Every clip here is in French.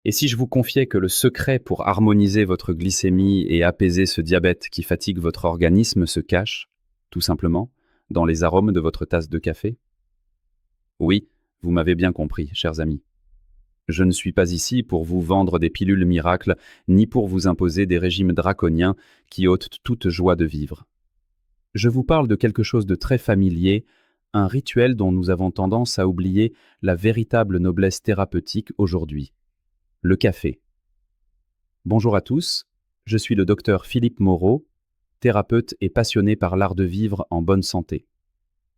Et si je vous confiais que le secret pour harmoniser votre glycémie et apaiser ce diabète qui fatigue votre organisme se cache, tout simplement, dans les arômes de votre tasse de café? Oui, vous m'avez bien compris, chers amis. Je ne suis pas ici pour vous vendre des pilules miracles, ni pour vous imposer des régimes draconiens qui ôtent toute joie de vivre. Je vous parle de quelque chose de très familier, un rituel dont nous avons tendance à oublier la véritable noblesse thérapeutique aujourd'hui, le café. Bonjour à tous, je suis le docteur Philippe Moreau, thérapeute et passionné par l'art de vivre en bonne santé.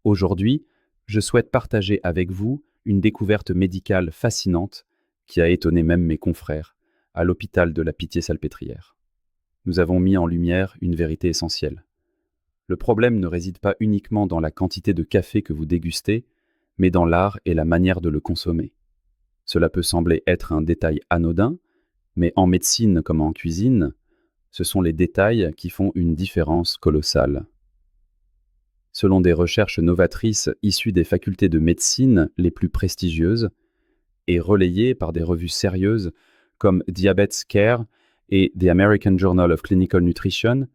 Aujourd'hui, je souhaite partager avec vous une découverte médicale fascinante qui a étonné même mes confrères à l'hôpital de la Pitié-Salpêtrière. Nous avons mis en lumière une vérité essentielle. Le problème ne réside pas uniquement dans la quantité de café que vous dégustez, mais dans l'art et la manière de le consommer. Cela peut sembler être un détail anodin, mais en médecine comme en cuisine, ce sont les détails qui font une différence colossale. Selon des recherches novatrices issues des facultés de médecine les plus prestigieuses et relayées par des revues sérieuses comme Diabetes Care et The American Journal of Clinical Nutrition,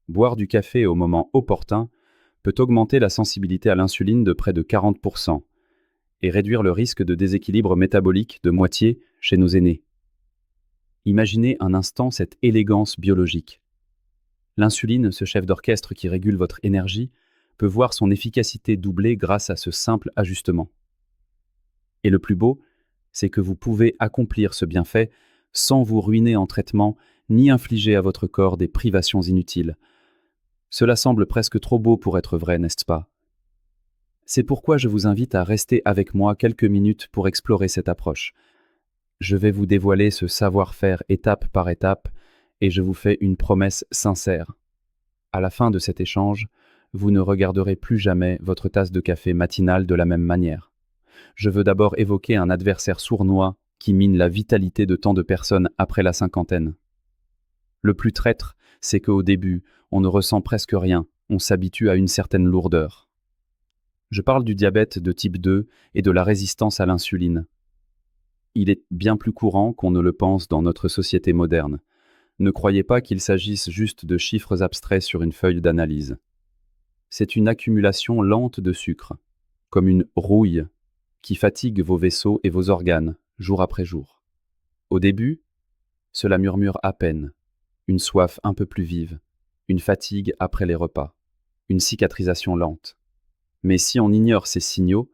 boire du café au moment opportun peut augmenter la sensibilité à l'insuline de près de 40% et réduire le risque de déséquilibre métabolique de moitié chez nos aînés. Imaginez un instant cette élégance biologique. L'insuline, ce chef d'orchestre qui régule votre énergie, peut voir son efficacité doublée grâce à ce simple ajustement. Et le plus beau, c'est que vous pouvez accomplir ce bienfait sans vous ruiner en traitement ni infliger à votre corps des privations inutiles. Cela semble presque trop beau pour être vrai, n'est-ce pas? C'est pourquoi je vous invite à rester avec moi quelques minutes pour explorer cette approche. Je vais vous dévoiler ce savoir-faire étape par étape et je vous fais une promesse sincère. À la fin de cet échange, vous ne regarderez plus jamais votre tasse de café matinale de la même manière. Je veux d'abord évoquer un adversaire sournois qui mine la vitalité de tant de personnes après la cinquantaine. Le plus traître, c'est qu'au début, on ne ressent presque rien, on s'habitue à une certaine lourdeur. Je parle du diabète de type 2 et de la résistance à l'insuline. Il est bien plus courant qu'on ne le pense dans notre société moderne. Ne croyez pas qu'il s'agisse juste de chiffres abstraits sur une feuille d'analyse. C'est une accumulation lente de sucre, comme une rouille, qui fatigue vos vaisseaux et vos organes, jour après jour. Au début, cela murmure à peine, une soif un peu plus vive, une fatigue après les repas, une cicatrisation lente. Mais si on ignore ces signaux,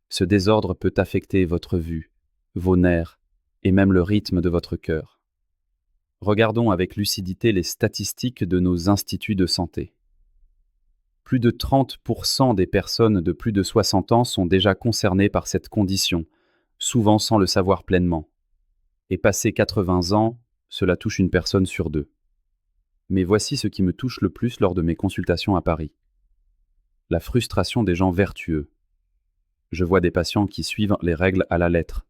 ce désordre peut affecter votre vue, vos nerfs et même le rythme de votre cœur. Regardons avec lucidité les statistiques de nos instituts de santé. Plus de 30% des personnes de plus de 60 ans sont déjà concernées par cette condition, souvent sans le savoir pleinement. Et passé 80 ans, cela touche une personne sur deux. Mais voici ce qui me touche le plus lors de mes consultations à Paris. La frustration des gens vertueux. Je vois des patients qui suivent les règles à la lettre.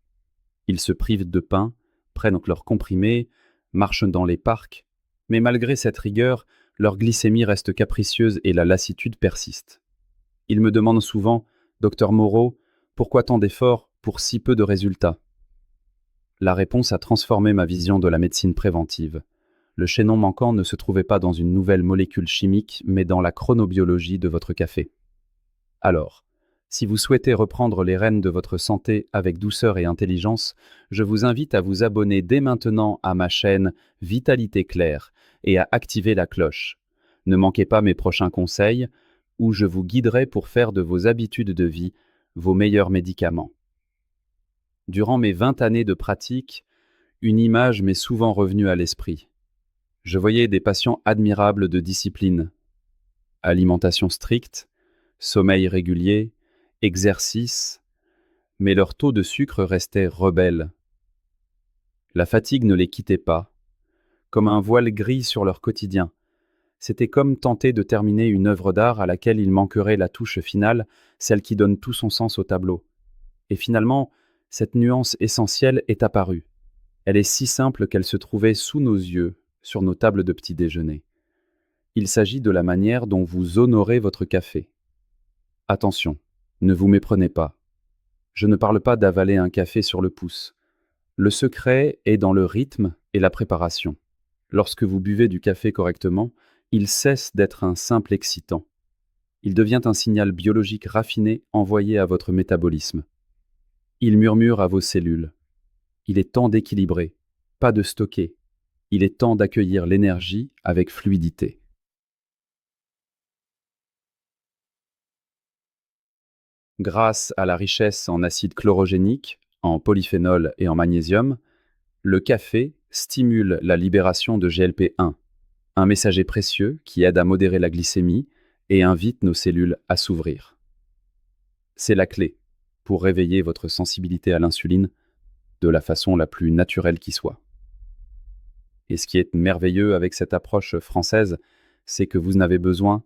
Ils se privent de pain, prennent leurs comprimés, marchent dans les parcs, mais malgré cette rigueur, leur glycémie reste capricieuse et la lassitude persiste. Ils me demandent souvent, Docteur Moreau, pourquoi tant d'efforts pour si peu de résultats? La réponse a transformé ma vision de la médecine préventive. Le chaînon manquant ne se trouvait pas dans une nouvelle molécule chimique, mais dans la chronobiologie de votre café. Alors, si vous souhaitez reprendre les rênes de votre santé avec douceur et intelligence, je vous invite à vous abonner dès maintenant à ma chaîne Vitalité Claire et à activer la cloche. Ne manquez pas mes prochains conseils, où je vous guiderai pour faire de vos habitudes de vie vos meilleurs médicaments. Durant mes 20 années de pratique, une image m'est souvent revenue à l'esprit. Je voyais des patients admirables de discipline. Alimentation stricte, sommeil régulier, exercice, mais leur taux de sucre restait rebelle. La fatigue ne les quittait pas, comme un voile gris sur leur quotidien. C'était comme tenter de terminer une œuvre d'art à laquelle il manquerait la touche finale, celle qui donne tout son sens au tableau. Et finalement, cette nuance essentielle est apparue. Elle est si simple qu'elle se trouvait sous nos yeux, sur nos tables de petit déjeuner. Il s'agit de la manière dont vous honorez votre café. Attention, ne vous méprenez pas. Je ne parle pas d'avaler un café sur le pouce. Le secret est dans le rythme et la préparation. Lorsque vous buvez du café correctement, il cesse d'être un simple excitant. Il devient un signal biologique raffiné envoyé à votre métabolisme. Il murmure à vos cellules. Il est temps d'équilibrer, pas de stocker. Il est temps d'accueillir l'énergie avec fluidité. Grâce à la richesse en acide chlorogénique, en polyphénol et en magnésium, le café stimule la libération de GLP-1, un messager précieux qui aide à modérer la glycémie et invite nos cellules à s'ouvrir. C'est la clé pour réveiller votre sensibilité à l'insuline de la façon la plus naturelle qui soit. Et ce qui est merveilleux avec cette approche française, c'est que vous n'avez besoin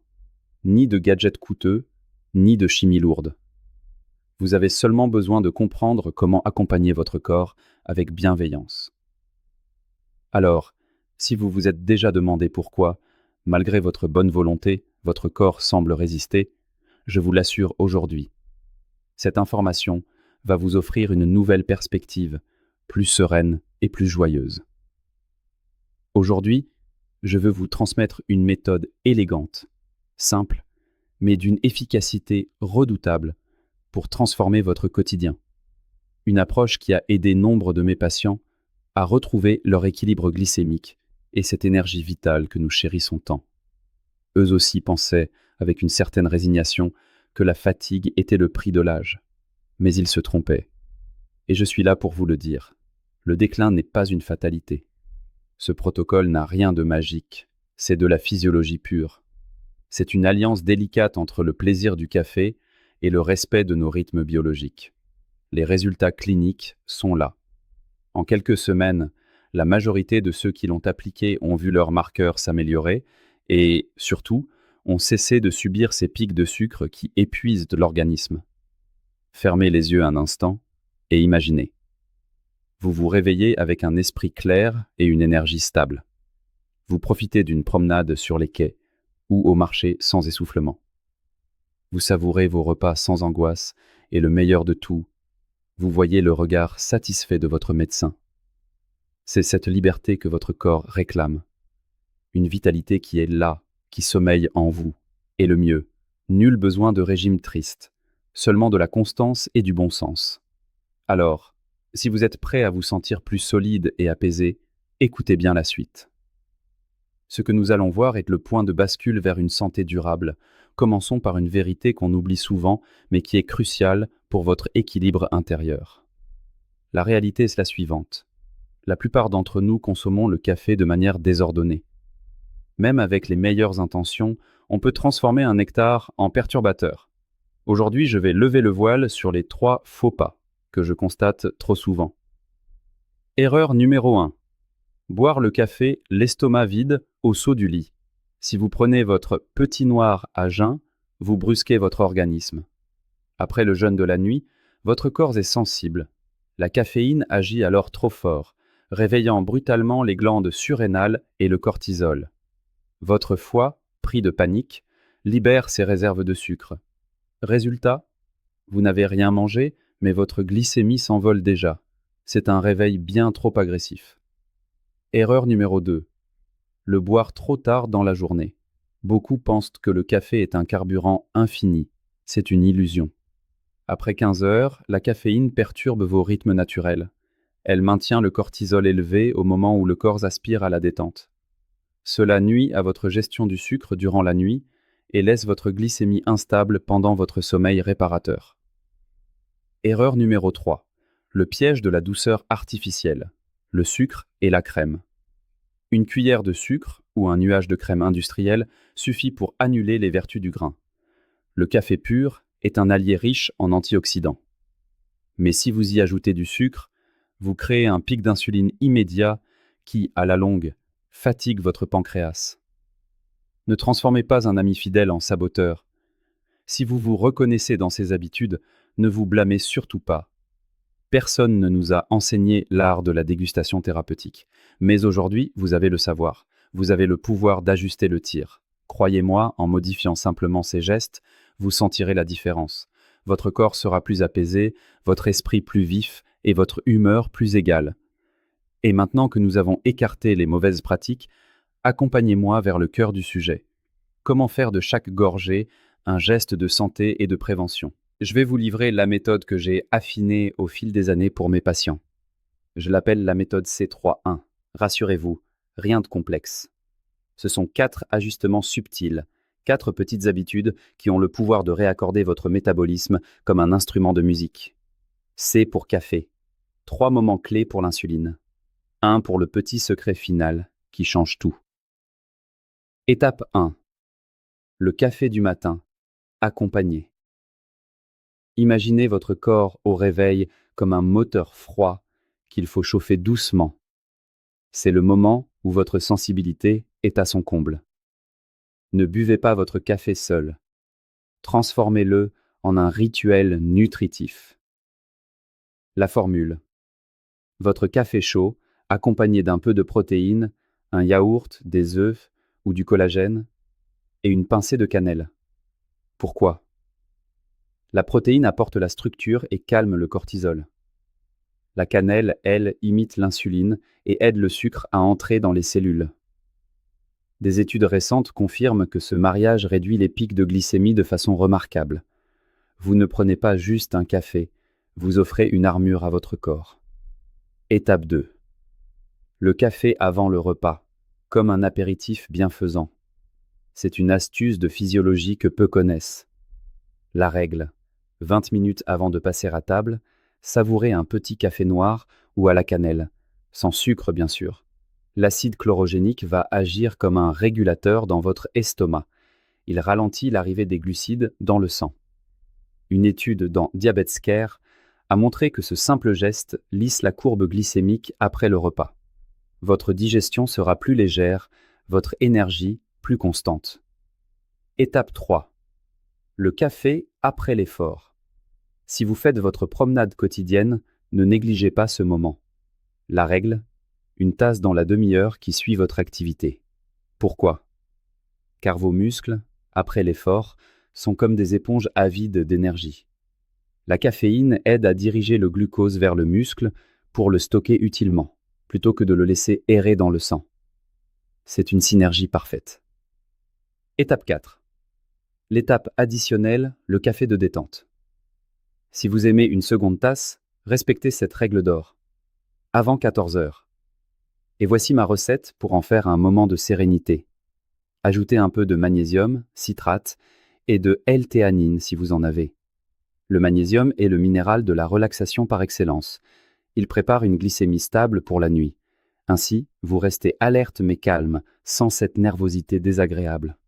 ni de gadgets coûteux, ni de chimie lourde. Vous avez seulement besoin de comprendre comment accompagner votre corps avec bienveillance. Alors, si vous vous êtes déjà demandé pourquoi, malgré votre bonne volonté, votre corps semble résister, je vous l'assure aujourd'hui. Cette information va vous offrir une nouvelle perspective, plus sereine et plus joyeuse. Aujourd'hui, je veux vous transmettre une méthode élégante, simple, mais d'une efficacité redoutable pour transformer votre quotidien. Une approche qui a aidé nombre de mes patients à retrouver leur équilibre glycémique et cette énergie vitale que nous chérissons tant. Eux aussi pensaient, avec une certaine résignation, que la fatigue était le prix de l'âge. Mais ils se trompaient. Et je suis là pour vous le dire. Le déclin n'est pas une fatalité. Ce protocole n'a rien de magique. C'est de la physiologie pure. C'est une alliance délicate entre le plaisir du café et le respect de nos rythmes biologiques. Les résultats cliniques sont là. En quelques semaines, la majorité de ceux qui l'ont appliqué ont vu leurs marqueurs s'améliorer et, surtout, ont cessé de subir ces pics de sucre qui épuisent l'organisme. Fermez les yeux un instant et imaginez. Vous vous réveillez avec un esprit clair et une énergie stable. Vous profitez d'une promenade sur les quais ou au marché sans essoufflement. Vous savourez vos repas sans angoisse et le meilleur de tout, vous voyez le regard satisfait de votre médecin. C'est cette liberté que votre corps réclame. Une vitalité qui est là, qui sommeille en vous. Et le mieux, nul besoin de régime triste, seulement de la constance et du bon sens. Alors, si vous êtes prêt à vous sentir plus solide et apaisé, écoutez bien la suite. Ce que nous allons voir est le point de bascule vers une santé durable. Commençons par une vérité qu'on oublie souvent, mais qui est cruciale pour votre équilibre intérieur. La réalité est la suivante. La plupart d'entre nous consommons le café de manière désordonnée. Même avec les meilleures intentions, on peut transformer un nectar en perturbateur. Aujourd'hui, je vais lever le voile sur les 3 faux pas que je constate trop souvent. Erreur numéro 1. Boire le café l'estomac vide au saut du lit. Si vous prenez votre petit noir à jeun, vous brusquez votre organisme. Après le jeûne de la nuit, votre corps est sensible. La caféine agit alors trop fort, réveillant brutalement les glandes surrénales et le cortisol. Votre foie, pris de panique, libère ses réserves de sucre. Résultat, vous n'avez rien mangé, mais votre glycémie s'envole déjà. C'est un réveil bien trop agressif. Erreur numéro 2. Le boire trop tard dans la journée. Beaucoup pensent que le café est un carburant infini. C'est une illusion. Après 15 heures, la caféine perturbe vos rythmes naturels. Elle maintient le cortisol élevé au moment où le corps aspire à la détente. Cela nuit à votre gestion du sucre durant la nuit et laisse votre glycémie instable pendant votre sommeil réparateur. Erreur numéro 3. Le piège de la douceur artificielle. Le sucre et la crème. Une cuillère de sucre ou un nuage de crème industrielle suffit pour annuler les vertus du grain. Le café pur est un allié riche en antioxydants. Mais si vous y ajoutez du sucre, vous créez un pic d'insuline immédiat qui, à la longue, fatigue votre pancréas. Ne transformez pas un ami fidèle en saboteur. Si vous vous reconnaissez dans ces habitudes, ne vous blâmez surtout pas. Personne ne nous a enseigné l'art de la dégustation thérapeutique. Mais aujourd'hui, vous avez le savoir. Vous avez le pouvoir d'ajuster le tir. Croyez-moi, en modifiant simplement ces gestes, vous sentirez la différence. Votre corps sera plus apaisé, votre esprit plus vif et votre humeur plus égale. Et maintenant que nous avons écarté les mauvaises pratiques, accompagnez-moi vers le cœur du sujet. Comment faire de chaque gorgée un geste de santé et de prévention? Je vais vous livrer la méthode que j'ai affinée au fil des années pour mes patients. Je l'appelle la méthode C3-1. Rassurez-vous, rien de complexe. Ce sont 4 ajustements subtils, 4 petites habitudes qui ont le pouvoir de réaccorder votre métabolisme comme un instrument de musique. C pour café. 3 moments clés pour l'insuline. 1 pour le petit secret final qui change tout. Étape 1. Le café du matin. Accompagné. Imaginez votre corps au réveil comme un moteur froid qu'il faut chauffer doucement. C'est le moment où votre sensibilité est à son comble. Ne buvez pas votre café seul. Transformez-le en un rituel nutritif. La formule. Votre café chaud, accompagné d'un peu de protéines, un yaourt, des œufs ou du collagène, et une pincée de cannelle. Pourquoi? La protéine apporte la structure et calme le cortisol. La cannelle, elle, imite l'insuline et aide le sucre à entrer dans les cellules. Des études récentes confirment que ce mariage réduit les pics de glycémie de façon remarquable. Vous ne prenez pas juste un café, vous offrez une armure à votre corps. Étape 2. Le café avant le repas, comme un apéritif bienfaisant. C'est une astuce de physiologie que peu connaissent. La règle. 20 minutes avant de passer à table, savourez un petit café noir ou à la cannelle, sans sucre bien sûr. L'acide chlorogénique va agir comme un régulateur dans votre estomac. Il ralentit l'arrivée des glucides dans le sang. Une étude dans Diabetes Care a montré que ce simple geste lisse la courbe glycémique après le repas. Votre digestion sera plus légère, votre énergie plus constante. Étape 3. Le café après l'effort. Si vous faites votre promenade quotidienne, ne négligez pas ce moment. La règle, une tasse dans la demi-heure qui suit votre activité. Pourquoi? Car vos muscles, après l'effort, sont comme des éponges avides d'énergie. La caféine aide à diriger le glucose vers le muscle pour le stocker utilement, plutôt que de le laisser errer dans le sang. C'est une synergie parfaite. Étape 4. L'étape additionnelle, le café de détente. Si vous aimez une seconde tasse, respectez cette règle d'or. Avant 14 heures. Et voici ma recette pour en faire un moment de sérénité. Ajoutez un peu de magnésium, citrate et de L-théanine si vous en avez. Le magnésium est le minéral de la relaxation par excellence. Il prépare une glycémie stable pour la nuit. Ainsi, vous restez alerte mais calme, sans cette nervosité désagréable.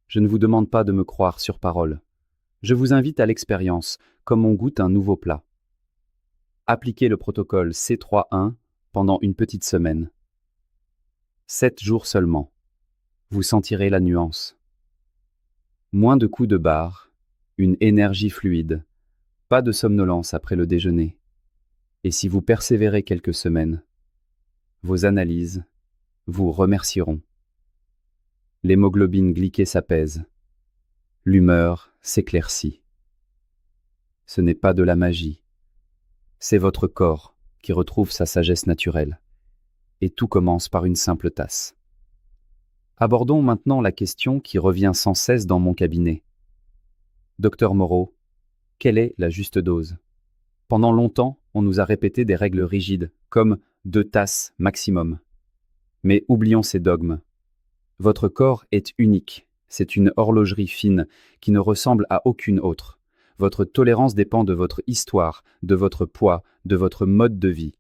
Je ne vous demande pas de me croire sur parole. Je vous invite à l'expérience, comme on goûte un nouveau plat. Appliquez le protocole C3-1 pendant une petite semaine. 7 jours seulement. Vous sentirez la nuance. Moins de coups de barre, une énergie fluide, pas de somnolence après le déjeuner. Et si vous persévérez quelques semaines, vos analyses vous remercieront. L'hémoglobine glyquée s'apaise. L'humeur s'éclaircit. Ce n'est pas de la magie. C'est votre corps qui retrouve sa sagesse naturelle. Et tout commence par une simple tasse. Abordons maintenant la question qui revient sans cesse dans mon cabinet. Docteur Moreau, quelle est la juste dose? Pendant longtemps, on nous a répété des règles rigides, comme 2 tasses maximum. Mais oublions ces dogmes. Votre corps est unique. C'est une horlogerie fine qui ne ressemble à aucune autre. Votre tolérance dépend de votre histoire, de votre poids, de votre mode de vie.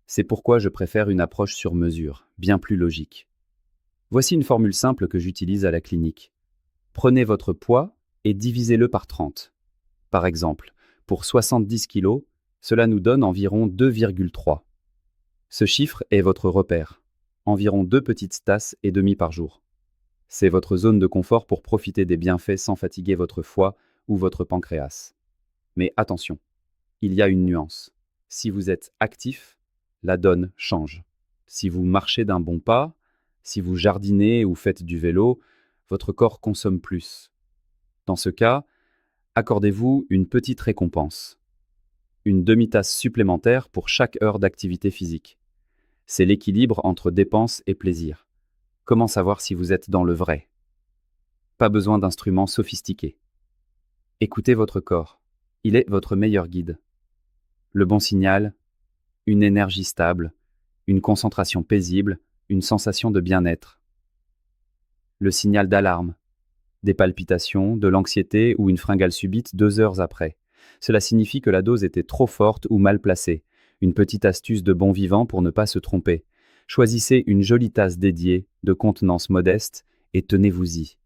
C'est pourquoi je préfère une approche sur mesure, bien plus logique. Voici une formule simple que j'utilise à la clinique. Prenez votre poids et divisez-le par 30. Par exemple, pour 70 kg, cela nous donne environ 2,3. Ce chiffre est votre repère. Environ 2 petites tasses et demie par jour. C'est votre zone de confort pour profiter des bienfaits sans fatiguer votre foie ou votre pancréas. Mais attention, il y a une nuance. Si vous êtes actif, la donne change. Si vous marchez d'un bon pas, si vous jardinez ou faites du vélo, votre corps consomme plus. Dans ce cas, accordez-vous une petite récompense. une demi-tasse supplémentaire pour chaque heure d'activité physique. C'est l'équilibre entre dépenses et plaisir. Comment savoir si vous êtes dans le vrai? Pas besoin d'instruments sophistiqués. Écoutez votre corps. Il est votre meilleur guide. Le bon signal, une énergie stable, une concentration paisible, une sensation de bien-être. Le signal d'alarme, des palpitations, de l'anxiété ou une fringale subite 2 heures après. Cela signifie que la dose était trop forte ou mal placée. Une petite astuce de bon vivant pour ne pas se tromper. Choisissez une jolie tasse dédiée, de contenance modeste, et tenez-vous-y.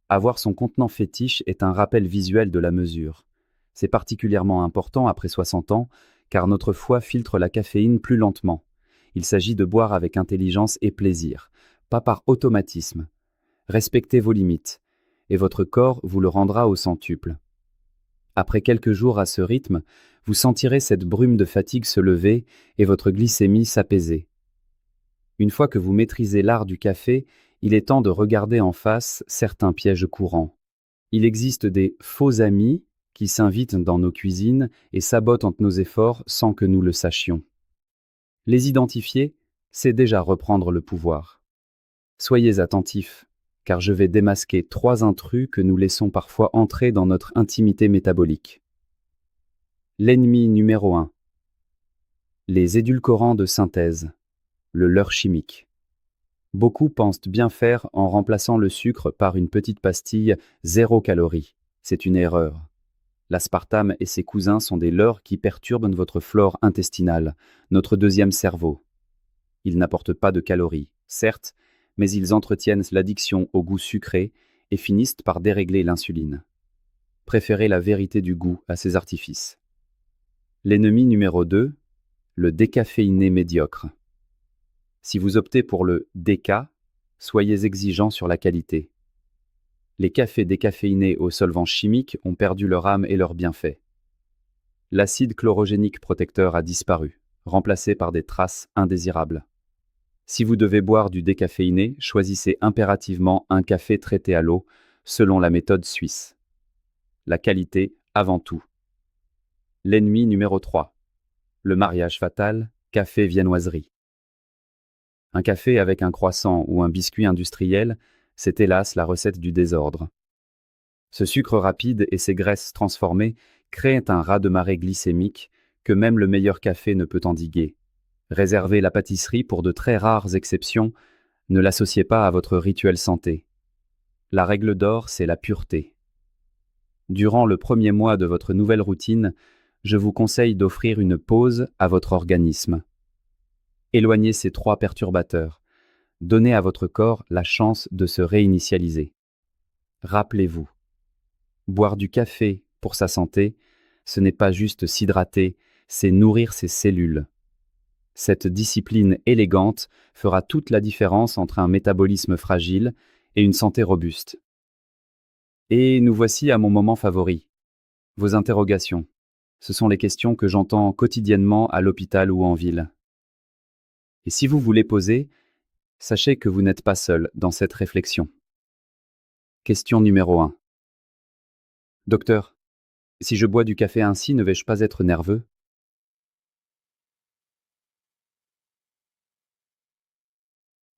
Avoir son contenant fétiche est un rappel visuel de la mesure. C'est particulièrement important après 60 ans, car notre foie filtre la caféine plus lentement. Il s'agit de boire avec intelligence et plaisir, pas par automatisme. Respectez vos limites, et votre corps vous le rendra au centuple. Après quelques jours à ce rythme, vous sentirez cette brume de fatigue se lever et votre glycémie s'apaiser. Une fois que vous maîtrisez l'art du café, il est temps de regarder en face certains pièges courants. Il existe des faux amis qui s'invitent dans nos cuisines et sabotent nos efforts sans que nous le sachions. Les identifier, c'est déjà reprendre le pouvoir. Soyez attentifs, car je vais démasquer 3 intrus que nous laissons parfois entrer dans notre intimité métabolique. L'ennemi numéro 1. Les édulcorants de synthèse, le leurre chimique. Beaucoup pensent bien faire en remplaçant le sucre par une petite pastille 0 calories. C'est une erreur. L'aspartame et ses cousins sont des leurres qui perturbent votre flore intestinale, notre deuxième cerveau. Ils n'apportent pas de calories, certes, mais ils entretiennent l'addiction au goût sucré et finissent par dérégler l'insuline. Préférez la vérité du goût à ces artifices. L'ennemi numéro 2, le décaféiné médiocre. Si vous optez pour le déca, soyez exigeant sur la qualité. Les cafés décaféinés aux solvants chimiques ont perdu leur âme et leurs bienfaits. L'acide chlorogénique protecteur a disparu, remplacé par des traces indésirables. Si vous devez boire du décaféiné, choisissez impérativement un café traité à l'eau, selon la méthode suisse. La qualité avant tout. L'ennemi numéro 3. Le mariage fatal, café viennoiserie. Un café avec un croissant ou un biscuit industriel, c'est hélas la recette du désordre. Ce sucre rapide et ces graisses transformées créent un raz-de-marée glycémique que même le meilleur café ne peut endiguer. Réservez la pâtisserie pour de très rares exceptions, ne l'associez pas à votre rituel santé. La règle d'or, c'est la pureté. Durant le premier mois de votre nouvelle routine, je vous conseille d'offrir une pause à votre organisme. Éloignez ces 3 perturbateurs. Donnez à votre corps la chance de se réinitialiser. Rappelez-vous, boire du café pour sa santé, ce n'est pas juste s'hydrater, c'est nourrir ses cellules. Cette discipline élégante fera toute la différence entre un métabolisme fragile et une santé robuste. Et nous voici à mon moment favori. Vos interrogations. Ce sont les questions que j'entends quotidiennement à l'hôpital ou en ville. Et si vous vous les posez, sachez que vous n'êtes pas seul dans cette réflexion. Question numéro 1. Docteur, si je bois du café ainsi, ne vais-je pas être nerveux?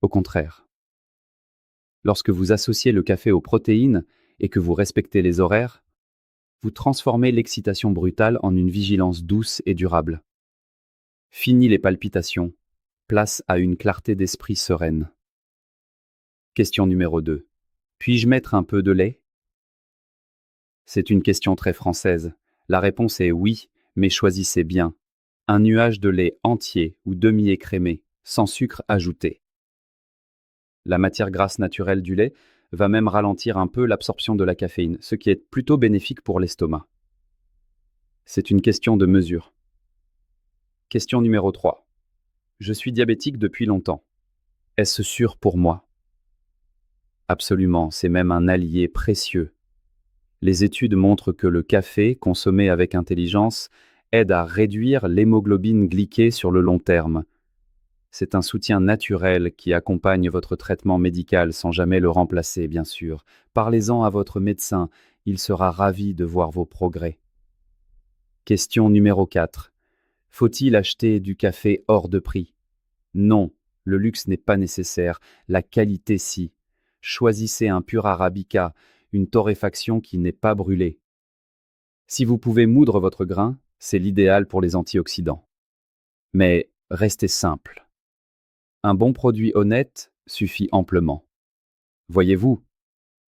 Au contraire. Lorsque vous associez le café aux protéines et que vous respectez les horaires, vous transformez l'excitation brutale en une vigilance douce et durable. Fini les palpitations, place à une clarté d'esprit sereine. Question numéro 2. Puis-je mettre un peu de lait? C'est une question très française. La réponse est oui, mais choisissez bien. Un nuage de lait entier ou demi-écrémé, sans sucre ajouté. La matière grasse naturelle du lait va même ralentir un peu l'absorption de la caféine, ce qui est plutôt bénéfique pour l'estomac. C'est une question de mesure. Question numéro 3. Je suis diabétique depuis longtemps. Est-ce sûr pour moi? Absolument, c'est même un allié précieux. Les études montrent que le café, consommé avec intelligence, aide à réduire l'hémoglobine glyquée sur le long terme. C'est un soutien naturel qui accompagne votre traitement médical sans jamais le remplacer, bien sûr. Parlez-en à votre médecin, il sera ravi de voir vos progrès. Question numéro 4. Faut-il acheter du café hors de prix? Non, le luxe n'est pas nécessaire, la qualité si. Choisissez un pur arabica, une torréfaction qui n'est pas brûlée. Si vous pouvez moudre votre grain, c'est l'idéal pour les antioxydants. Mais restez simple. Un bon produit honnête suffit amplement. Voyez-vous,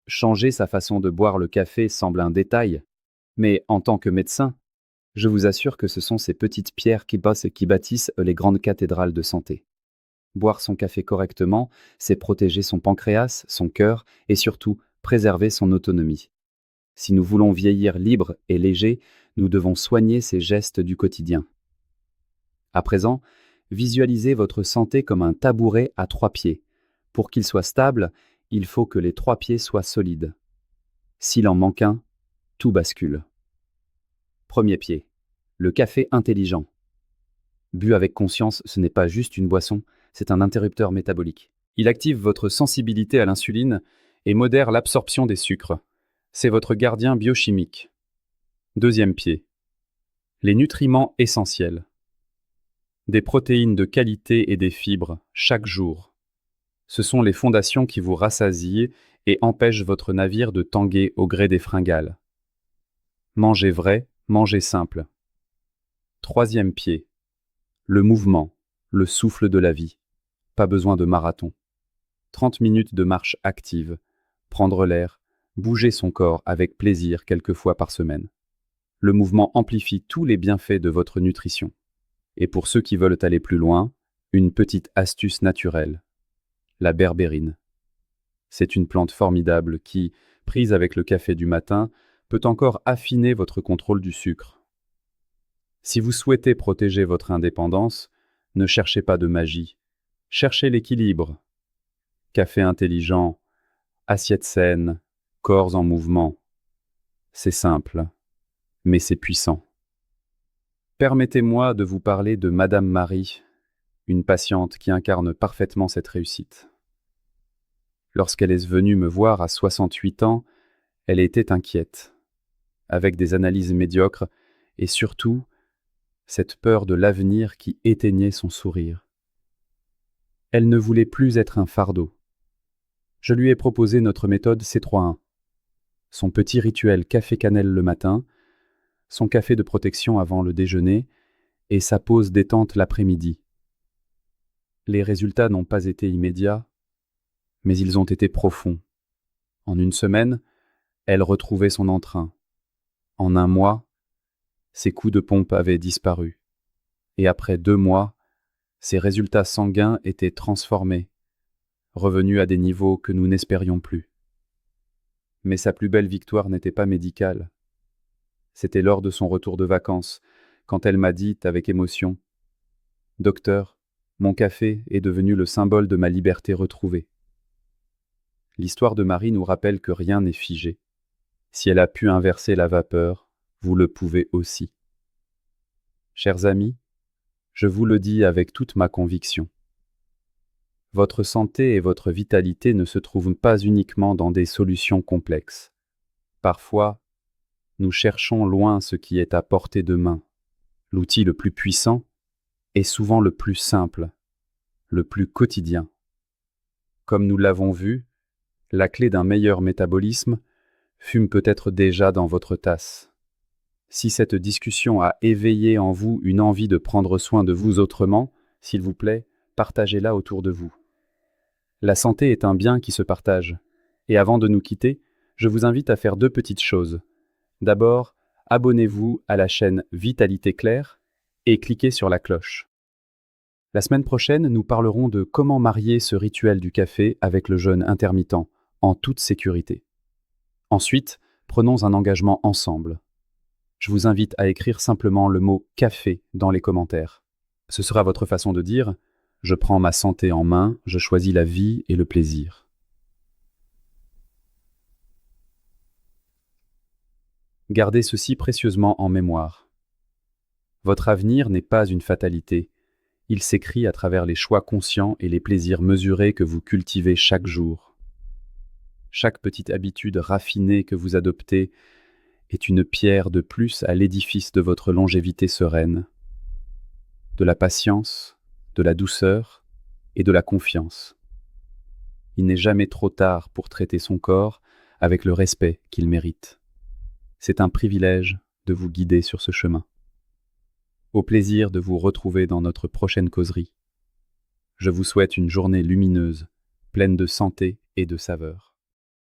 changer sa façon de boire le café semble un détail, mais en tant que médecin, je vous assure que ce sont ces petites pierres qui bâtissent les grandes cathédrales de santé. Boire son café correctement, c'est protéger son pancréas, son cœur et surtout préserver son autonomie. Si nous voulons vieillir libre et léger, nous devons soigner ces gestes du quotidien. À présent, visualisez votre santé comme un tabouret à 3 pieds. Pour qu'il soit stable, il faut que les 3 pieds soient solides. S'il en manque un, tout bascule. Premier pied, le café intelligent. Bu avec conscience, ce n'est pas juste une boisson, c'est un interrupteur métabolique. Il active votre sensibilité à l'insuline et modère l'absorption des sucres. C'est votre gardien biochimique. Deuxième pied, les nutriments essentiels. Des protéines de qualité et des fibres, chaque jour. Ce sont les fondations qui vous rassasient et empêchent votre navire de tanguer au gré des fringales. Mangez vrai, mangez simple. Troisième pied, le mouvement, le souffle de la vie. Pas besoin de marathon. 30 minutes de marche active, prendre l'air, bouger son corps avec plaisir quelques fois par semaine. Le mouvement amplifie tous les bienfaits de votre nutrition. Et pour ceux qui veulent aller plus loin, une petite astuce naturelle. La berbérine. C'est une plante formidable qui, prise avec le café du matin, peut encore affiner votre contrôle du sucre. Si vous souhaitez protéger votre indépendance, ne cherchez pas de magie. Cherchez l'équilibre. Café intelligent, assiette saine, corps en mouvement. C'est simple, mais c'est puissant. Permettez-moi de vous parler de Madame Marie, une patiente qui incarne parfaitement cette réussite. Lorsqu'elle est venue me voir à 68 ans, elle était inquiète, avec des analyses médiocres et surtout cette peur de l'avenir qui éteignait son sourire. Elle ne voulait plus être un fardeau. Je lui ai proposé notre méthode C3-1, son petit rituel café-cannelle le matin, son café de protection avant le déjeuner et sa pause détente l'après-midi. Les résultats n'ont pas été immédiats, mais ils ont été profonds. En une semaine, elle retrouvait son entrain. En un mois, ses coups de pompe avaient disparu. Et après 2 mois, ses résultats sanguins étaient transformés, revenus à des niveaux que nous n'espérions plus. Mais sa plus belle victoire n'était pas médicale. C'était lors de son retour de vacances, quand elle m'a dit avec émotion « Docteur, mon café est devenu le symbole de ma liberté retrouvée. » L'histoire de Marie nous rappelle que rien n'est figé. Si elle a pu inverser la vapeur, vous le pouvez aussi. Chers amis, je vous le dis avec toute ma conviction. Votre santé et votre vitalité ne se trouvent pas uniquement dans des solutions complexes. Parfois, nous cherchons loin ce qui est à portée de main. L'outil le plus puissant est souvent le plus simple, le plus quotidien. Comme nous l'avons vu, la clé d'un meilleur métabolisme fume peut-être déjà dans votre tasse. Si cette discussion a éveillé en vous une envie de prendre soin de vous autrement, s'il vous plaît, partagez-la autour de vous. La santé est un bien qui se partage. Et avant de nous quitter, je vous invite à faire 2 petites choses. D'abord, abonnez-vous à la chaîne Vitalité Claire et cliquez sur la cloche. La semaine prochaine, nous parlerons de comment marier ce rituel du café avec le jeûne intermittent, en toute sécurité. Ensuite, prenons un engagement ensemble. Je vous invite à écrire simplement le mot « café » dans les commentaires. Ce sera votre façon de dire « Je prends ma santé en main, je choisis la vie et le plaisir ». Gardez ceci précieusement en mémoire. Votre avenir n'est pas une fatalité. Il s'écrit à travers les choix conscients et les plaisirs mesurés que vous cultivez chaque jour. Chaque petite habitude raffinée que vous adoptez est une pierre de plus à l'édifice de votre longévité sereine, de la patience, de la douceur et de la confiance. Il n'est jamais trop tard pour traiter son corps avec le respect qu'il mérite. C'est un privilège de vous guider sur ce chemin. Au plaisir de vous retrouver dans notre prochaine causerie. Je vous souhaite une journée lumineuse, pleine de santé et de saveur.